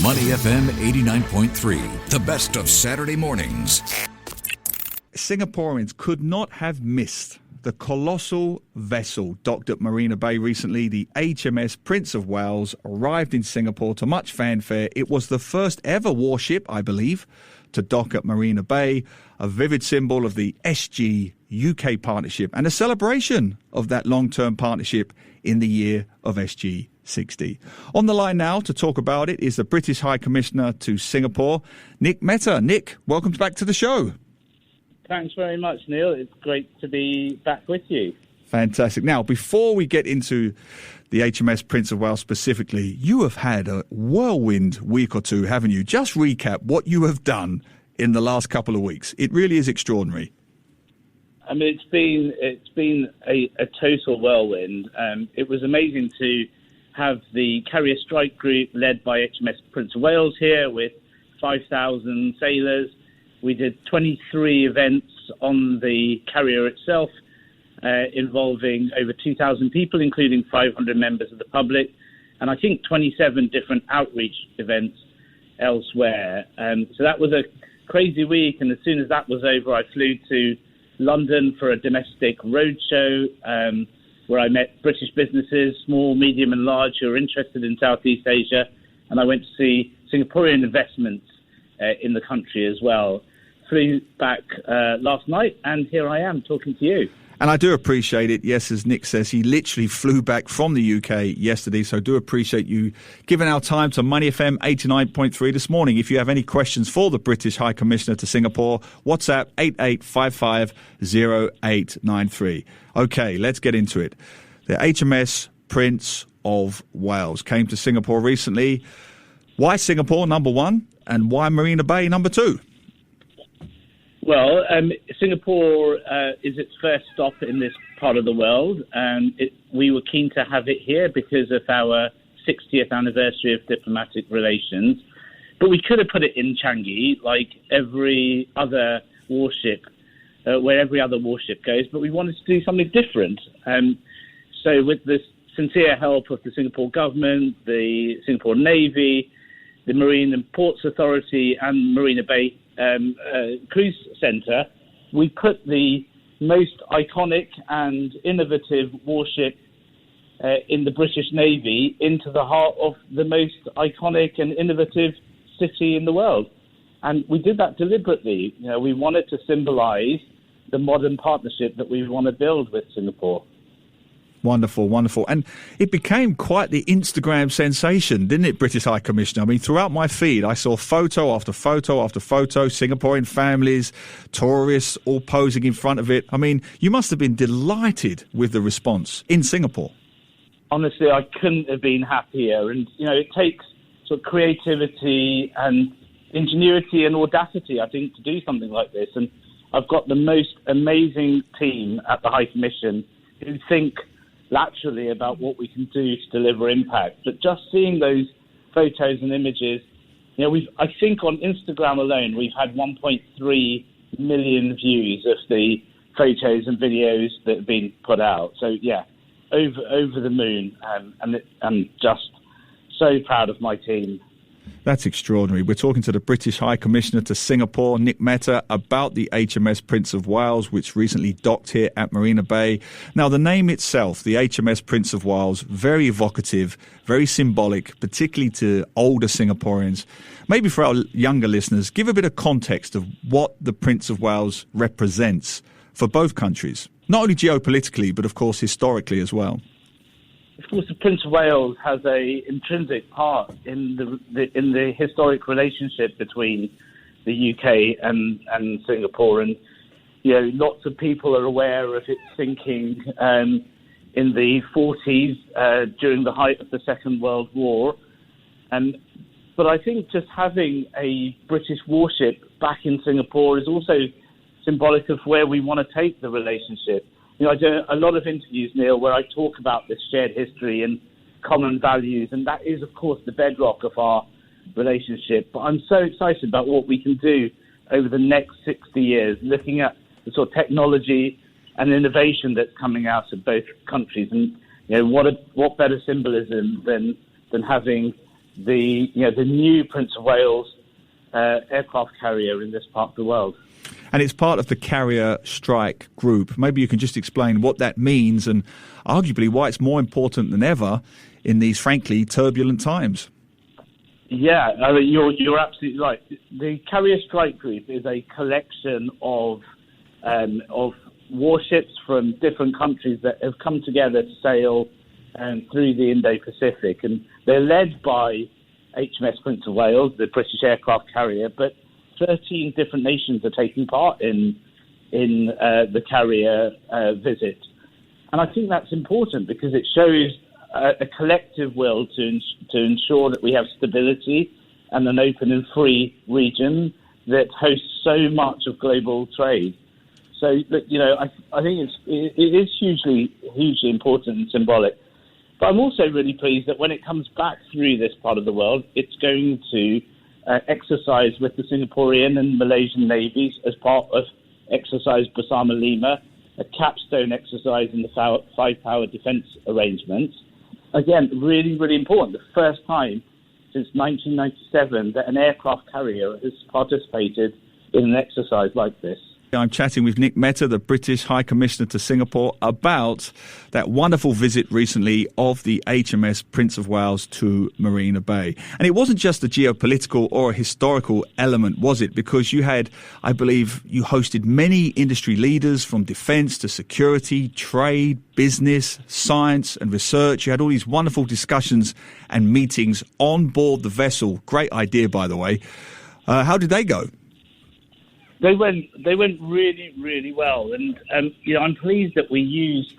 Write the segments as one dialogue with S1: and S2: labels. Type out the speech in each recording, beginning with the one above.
S1: Money FM 89.3, the best of Saturday mornings.
S2: Singaporeans could not have missed the colossal vessel docked at Marina Bay recently. The HMS Prince of Wales arrived in Singapore to much fanfare. It was the first ever warship, I believe, to dock at Marina Bay, a vivid symbol of the SG-UK partnership and a celebration of that long-term partnership in the year of SG-60. On the line now to talk about it is the British High Commissioner to Singapore, Nik Mehta. Nik, welcome back to the show.
S3: Thanks very much, Neil. It's great to be back with you.
S2: Fantastic. Now, before we get into the HMS Prince of Wales specifically, you have had a whirlwind week or two, haven't you? Just recap what you have done in the last couple of weeks. It really is extraordinary.
S3: I mean, it's been a total whirlwind. It was amazing to have the carrier strike group led by HMS Prince of Wales here with 5,000 sailors. We did 23 events on the carrier itself, involving over 2,000 people, including 500 members of the public, and I think 27 different outreach events elsewhere. So that was a crazy week, and as soon as that was over, I flew to London for a domestic roadshow, where I met British businesses, small, medium and large, who are interested in Southeast Asia, and I went to see Singaporean investments in the country as well. Flew back last night, and here I am talking to you.
S2: And I do appreciate it. Yes, as Nick says, he literally flew back from the UK yesterday, so I do appreciate you giving our time to Money FM 89.3 this morning. If you have any questions for the British High Commissioner to Singapore, WhatsApp 88550893. Okay, let's get into it. The HMS Prince of Wales came to Singapore recently. Why Singapore, number one, and why Marina Bay, number two?
S3: Well, Singapore is its first stop in this part of the world. We were keen to have it here because of our 60th anniversary of diplomatic relations. But we could have put it in Changi, like every other warship, where every other warship goes. But we wanted to do something different. So with the sincere help of the Singapore government, the Singapore Navy, the Marine and Ports Authority and Marina Bay Cruise Centre, we put the most iconic and innovative warship in the British Navy into the heart of the most iconic and innovative city in the world. And we did that deliberately. You know, we wanted to symbolise the modern partnership that we want to build with Singapore.
S2: Wonderful, wonderful. And it became quite the Instagram sensation, didn't it, British High Commissioner? I mean, throughout my feed, I saw photo after photo after photo, Singaporean families, tourists all posing in front of it. I mean, you must have been delighted with the response in Singapore.
S3: Honestly, I couldn't have been happier. And, you know, it takes sort of creativity and ingenuity and audacity, I think, to do something like this. And I've got the most amazing team at the High Commission who think laterally about what we can do to deliver impact. But just seeing those photos and images, you know, I think on Instagram alone, we've had 1.3 million views of the photos and videos that have been put out. So, yeah, over the moon. And I'm just so proud of my team.
S2: That's extraordinary. We're talking to the British High Commissioner to Singapore, Nik Mehta, about the HMS Prince of Wales, which recently docked here at Marina Bay. Now, the name itself, the HMS Prince of Wales, very evocative, very symbolic, particularly to older Singaporeans. Maybe for our younger listeners, give a bit of context of what the Prince of Wales represents for both countries, not only geopolitically, but of course historically as well.
S3: Of course, the Prince of Wales has an intrinsic part in the historic relationship between the UK and Singapore. And, you know, lots of people are aware of its sinking in the 40s during the height of the Second World War. But I think just having a British warship back in Singapore is also symbolic of where we want to take the relationship. You know, I do a lot of interviews, Neil, where I talk about this shared history and common values, and that is, of course, the bedrock of our relationship. But I'm so excited about what we can do over the next 60 years, looking at the sort of technology and innovation that's coming out of both countries. And, you know, what better symbolism than having the new Prince of Wales aircraft carrier in this part of the world.
S2: And it's part of the Carrier Strike Group. Maybe you can just explain what that means and arguably why it's more important than ever in these, frankly, turbulent times.
S3: Yeah, I mean, you're absolutely right. The Carrier Strike Group is a collection of warships from different countries that have come together to sail through the Indo-Pacific, and they're led by HMS Prince of Wales, the British aircraft carrier, but 13 different nations are taking part in the carrier visit. And I think that's important because it shows a collective will to ensure that we have stability and an open and free region that hosts so much of global trade. So, I think it is hugely important and symbolic. But I'm also really pleased that when it comes back through this part of the world, it's going to exercise with the Singaporean and Malaysian navies as part of exercise Bersama Lima, a capstone exercise in the five-power defence arrangements. Again, really, really important. The first time since 1997 that an aircraft carrier has participated in an exercise like this.
S2: I'm chatting with Nik Mehta, the British High Commissioner to Singapore, about that wonderful visit recently of the HMS Prince of Wales to Marina Bay. And it wasn't just a geopolitical or a historical element, was it? Because you had, I believe, you hosted many industry leaders from defence to security, trade, business, science and research. You had all these wonderful discussions and meetings on board the vessel. Great idea, by the way. How did they go?
S3: They went really, really well, and I'm pleased that we used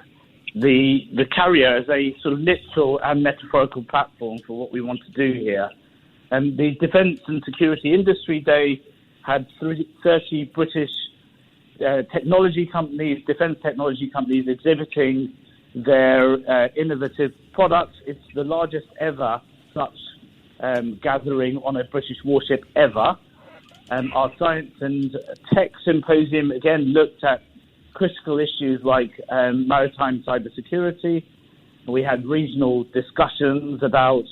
S3: the carrier as a sort of literal and metaphorical platform for what we want to do here. And the Defence and Security Industry Day had 30 British technology companies, defence technology companies, exhibiting their innovative products. It's the largest ever such gathering on a British warship ever. Our Science and Tech Symposium, again, looked at critical issues like maritime cybersecurity. We had regional discussions about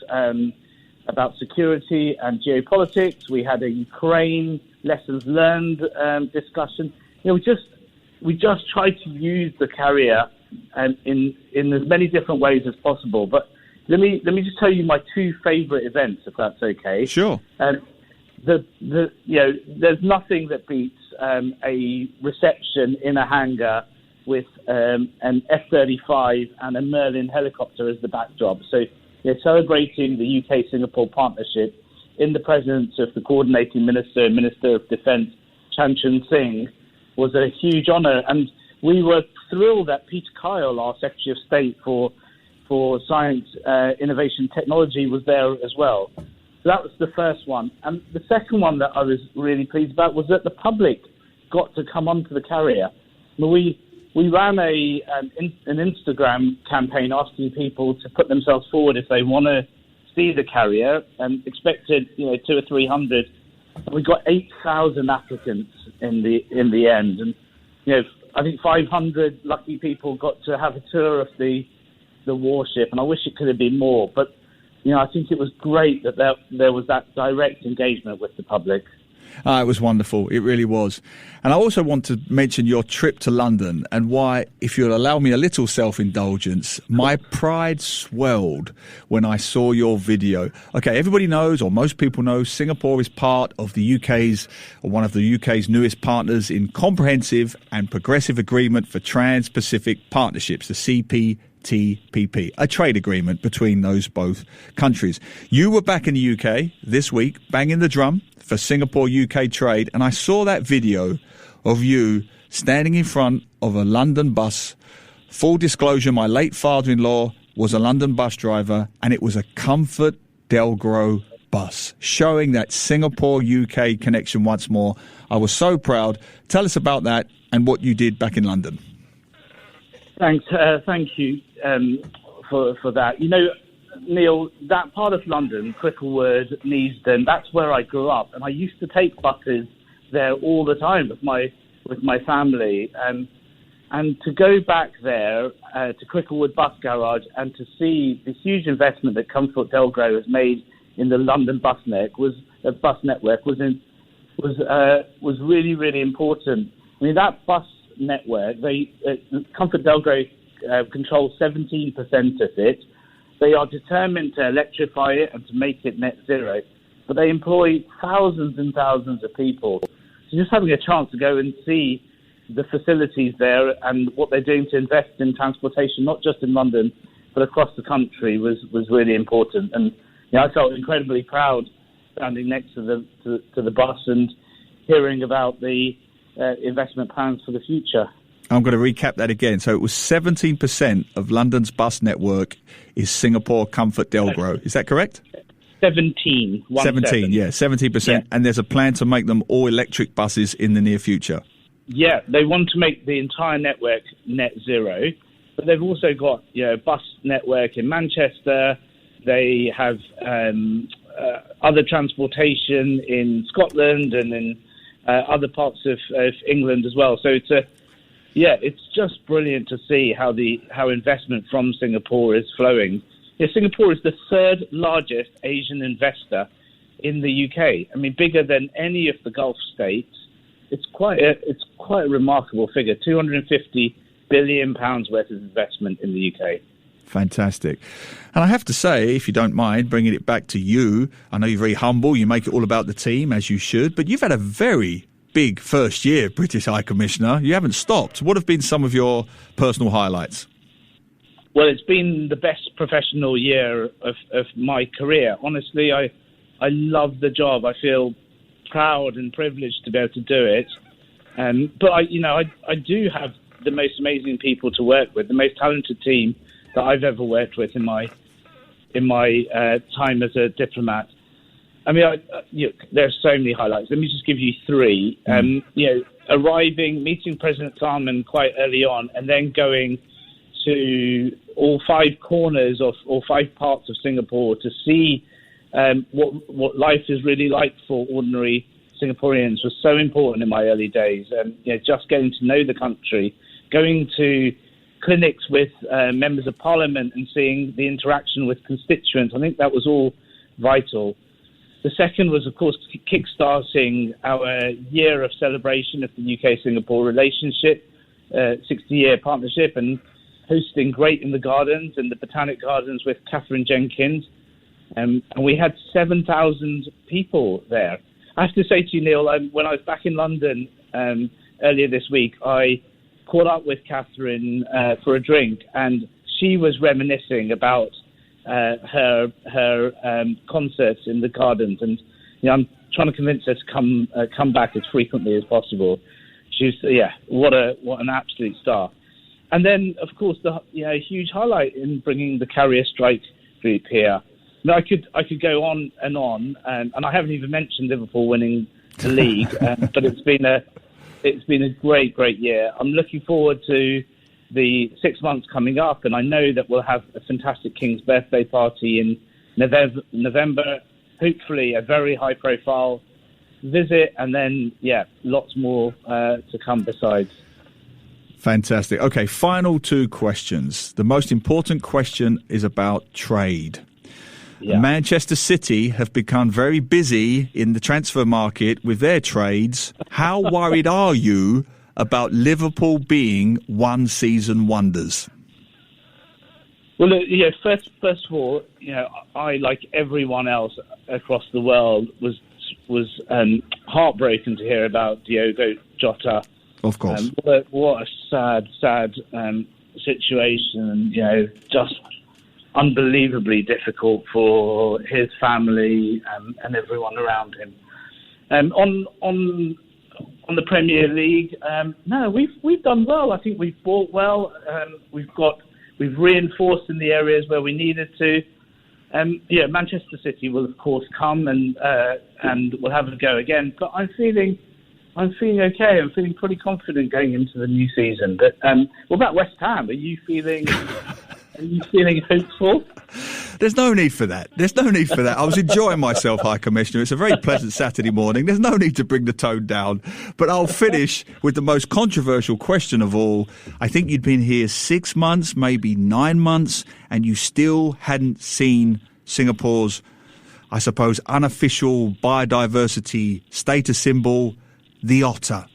S3: security and geopolitics. We had a Ukraine lessons learned discussion. We just tried to use the carrier in as many different ways as possible. But let me just tell you my two favourite events, if that's okay.
S2: Sure.
S3: There's nothing that beats a reception in a hangar with an F-35 and a Merlin helicopter as the backdrop. So they're celebrating the UK-Singapore partnership in the presence of the coordinating minister and Minister of Defence, Chan Chun Sing, was a huge honour. And we were thrilled that Peter Kyle, our Secretary of State for Science, Innovation, Technology, was there as well. So that was the first one. And the second one that I was really pleased about was that the public got to come onto the carrier. We ran an Instagram campaign asking people to put themselves forward if they want to see the carrier, and expected 200 or 300. And we got 8,000 applicants in the end, and I think 500 lucky people got to have a tour of the warship. And I wish it could have been more, but I think it was great that there was that direct engagement with the public.
S2: It was wonderful. It really was. And I also want to mention your trip to London and why, if you'll allow me a little self-indulgence, my pride swelled when I saw your video. Okay, everybody knows, or most people know, Singapore is part of one of the UK's newest partners in Comprehensive and Progressive Agreement for Trans-Pacific Partnerships, the CPTPP, a trade agreement between those both countries. You were back in the UK this week, banging the drum for Singapore-UK trade, and I saw that video of you standing in front of a London bus. Full disclosure, my late father-in-law was a London bus driver, and it was a Comfort Delgro bus, showing that Singapore-UK connection once more. I was so proud. Tell us about that and what you did back in London.
S3: Thanks. Thank you for that. Neil, that part of London, Cricklewood, Neasden, that's where I grew up, and I used to take buses there all the time with my family. And to go back there to Cricklewood Bus Garage and to see the huge investment that Comfort Delgro has made in the London bus network was really, really important. I mean, that bus network, Comfort Delgro controls 17% of it. They are determined to electrify it and to make it net zero, but they employ thousands and thousands of people. So just having a chance to go and see the facilities there and what they're doing to invest in transportation, not just in London, but across the country, was really important. And I felt incredibly proud standing next to the bus and hearing about the investment plans for the future.
S2: I'm going to recap that again. So it was 17% of London's bus network is Singapore Comfort Delgro. Is that correct?
S3: 17.
S2: 17, yeah, 17%. Yeah. And there's a plan to make them all electric buses in the near future.
S3: Yeah, they want to make the entire network net zero, but they've also got bus network in Manchester. They have other transportation in Scotland and in other parts of England as well. So it's just brilliant to see how investment from Singapore is flowing. Yeah, Singapore is the third largest Asian investor in the UK. I mean, bigger than any of the Gulf states. It's quite a remarkable figure. £250 billion worth of investment in the UK.
S2: Fantastic. And I have to say, if you don't mind, bringing it back to you, I know you're very humble. You make it all about the team, as you should. But you've had a very big first year, British High Commissioner. You haven't stopped. What have been some of your personal highlights?
S3: Well, it's been the best professional year of my career. Honestly, I love the job. I feel proud and privileged to be able to do it. But I do have the most amazing people to work with, the most talented team that I've ever worked with in my time as a diplomat. I mean, there are so many highlights. Let me just give you three. Arriving, meeting President Salman quite early on, and then going to all five corners of all five parts of Singapore to see what life is really like for ordinary Singaporeans was so important in my early days. Just getting to know the country, going to clinics with members of parliament and seeing the interaction with constituents. I think that was all vital. The second was, of course, kick-starting our year of celebration of the UK-Singapore relationship, 60-year partnership, and hosting Great in the Gardens and the Botanic Gardens with Catherine Jenkins. And we had 7,000 people there. I have to say to you, Neil, when I was back in London earlier this week, I caught up with Catherine for a drink, and she was reminiscing about her concerts in the gardens, and I'm trying to convince her to come back as frequently as possible. She's what an absolute star. And then, of course, the huge highlight in bringing the carrier strike group here. Now, I could go on, and I haven't even mentioned Liverpool winning the league, but it's been a great year. I'm looking forward to the 6 months coming up, and I know that we'll have a fantastic King's birthday party in November. Hopefully, a very high-profile visit, and then lots more to come besides.
S2: Fantastic. Okay, final two questions. The most important question is about trade. Yeah. Manchester City have become very busy in the transfer market with their trades. How worried are you about Liverpool being one-season wonders?
S3: Well, first of all, I, like everyone else across the world, was heartbroken to hear about Diogo Jota.
S2: Of course.
S3: What a sad situation, just unbelievably difficult for his family and everyone around him. On the Premier League, no, we've done well. I think we've bought well. We've reinforced in the areas where we needed to. Manchester City will of course come and we'll have a go again. But I'm feeling okay. I'm feeling pretty confident going into the new season. But what about West Ham? Are you feeling hopeful?
S2: There's no need for that. I was enjoying myself, High Commissioner. It's a very pleasant Saturday morning. There's no need to bring the tone down. But I'll finish with the most controversial question of all. I think you'd been here 6 months, maybe 9 months, and you still hadn't seen Singapore's, I suppose, unofficial biodiversity status symbol, the otter.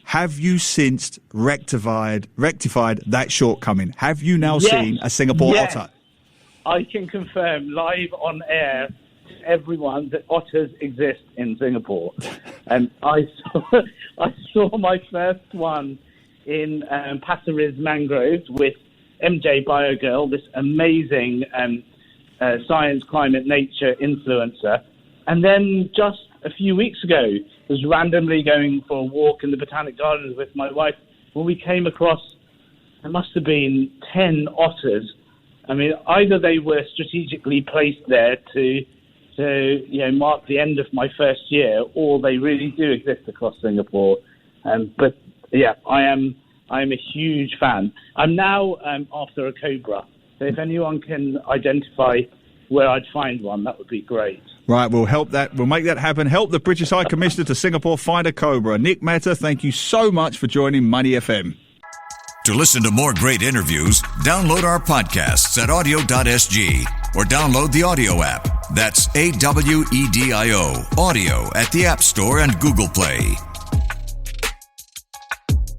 S2: Have you since rectified that shortcoming? Have you now seen a Singapore otter?
S3: I can confirm live on air to everyone that otters exist in Singapore. And I saw my first one in Pasir Ris Mangroves with MJ Biogirl, this amazing science, climate, nature influencer. And then just a few weeks ago, I was randomly going for a walk in the Botanic Gardens with my wife when we came across, there must have been 10 otters. I mean, either they were strategically placed there to mark the end of my first year, or they really do exist across Singapore. But yeah, I am a huge fan. I'm now after a cobra. So if anyone can identify where I'd find one, that would be great.
S2: Right, we'll help that. We'll make that happen. Help the British High Commissioner to Singapore find a cobra. Nik Mehta, thank you so much for joining Money FM.
S1: To listen to more great interviews, download our podcasts at audio.sg or download the audio app. That's AWEDIO, audio at the App Store and Google Play.